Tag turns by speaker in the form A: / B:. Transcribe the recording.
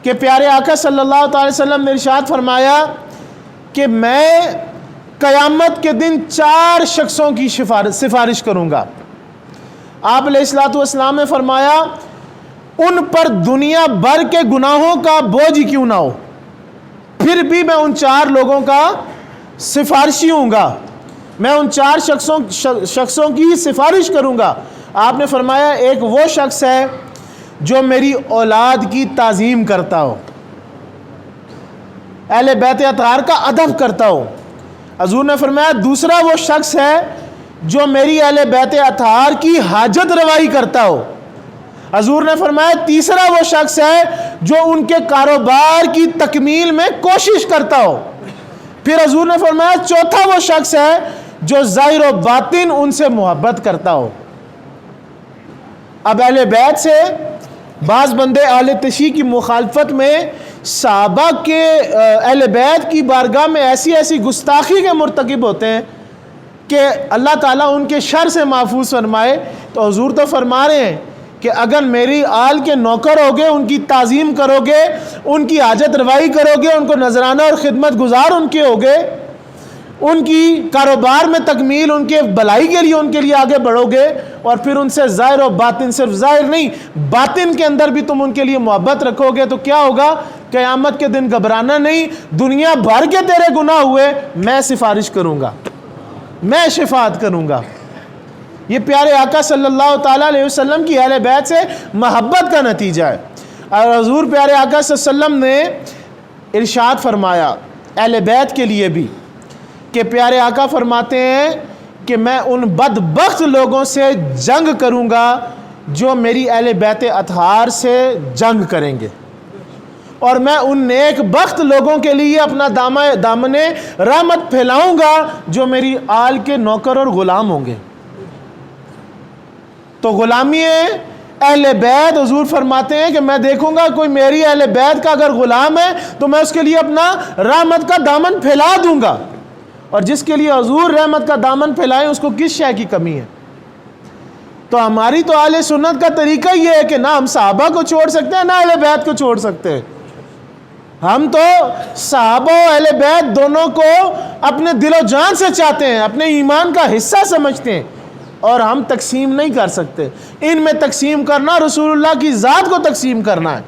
A: کہ پیارے آقا صلی اللہ تعالی وسلم نے ارشاد فرمایا کہ میں قیامت کے دن 4 شخصوں کی سفارش کروں گا۔ آپ علیہ الصلوۃ والسلام نے فرمایا ان پر دنیا بھر کے گناہوں کا بوجھ ہی کیوں نہ ہو، پھر بھی میں ان 4 لوگوں کا سفارشی ہوں گا، میں ان 4 شخصوں کی سفارش کروں گا۔ آپ نے فرمایا ایک وہ شخص ہے جو میری اولاد کی تعظیم کرتا ہو، اہل بیت اطہار کا ادب کرتا ہو۔ حضور نے فرمایا دوسرا وہ شخص ہے جو میری اہل بیت اطہار کی حاجت روائی کرتا ہو۔ حضور نے فرمایا تیسرا وہ شخص ہے جو ان کے کاروبار کی تکمیل میں کوشش کرتا ہو۔ پھر حضور نے فرمایا چوتھا وہ شخص ہے جو ظاہر و باطن ان سے محبت کرتا ہو۔ اب اہل بیت سے بعض بندے اہل تشیع کی مخالفت میں صحابہ کے اہل بیت کی بارگاہ میں ایسی گستاخی کے مرتکب ہوتے ہیں کہ اللہ تعالیٰ ان کے شر سے محفوظ فرمائے۔ تو حضور تو فرما رہے ہیں کہ اگر میری آل کے نوکر ہوگے، ان کی تعظیم کرو گے، ان کی حاجت روائی کرو گے، ان کو نذرانہ اور خدمت گزار ان کے ہوگے، ان کی کاروبار میں تکمیل، ان کے بھلائی کے لیے ان کے لیے آگے بڑھو گے، اور پھر ان سے ظاہر و باطن، صرف ظاہر نہیں باطن کے اندر بھی تم ان کے لیے محبت رکھو گے، تو کیا ہوگا؟ قیامت کے دن گھبرانا نہیں، دنیا بھر کے تیرے گناہ ہوئے میں سفارش کروں گا، میں شفاعت کروں گا۔ یہ پیارے آقا صلی اللہ تعالیٰ علیہ وسلم کی اہل بیت سے محبت کا نتیجہ ہے۔ اور حضور پیارے آقا صلی اللہ علیہ وسلم نے ارشاد فرمایا اہل بیت کے لیے بھی کہ پیارے آقا فرماتے ہیں کہ میں ان بدبخت لوگوں سے جنگ کروں گا جو میری اہل بیت اطہار سے جنگ کریں گے، اور میں ان نیک بخت لوگوں کے لیے اپنا دامن رحمت پھیلاؤں گا جو میری آل کے نوکر اور غلام ہوں گے۔ تو غلامی اہل بیت، حضور فرماتے ہیں کہ میں دیکھوں گا کوئی میری اہل بیت کا اگر غلام ہے تو میں اس کے لیے اپنا رحمت کا دامن پھیلا دوں گا، اور جس کے لیے حضور رحمت کا دامن پھیلائیں اس کو کس شے کی کمی ہے؟ تو ہماری تو اہل سنت کا طریقہ یہ ہے کہ نہ ہم صحابہ کو چھوڑ سکتے ہیں نہ اہل بیت کو چھوڑ سکتے ہیں۔ ہم تو صحابہ و اہل بیت دونوں کو اپنے دل و جان سے چاہتے ہیں، اپنے ایمان کا حصہ سمجھتے ہیں، اور ہم تقسیم نہیں کر سکتے۔ ان میں تقسیم کرنا رسول اللہ کی ذات کو تقسیم کرنا ہے۔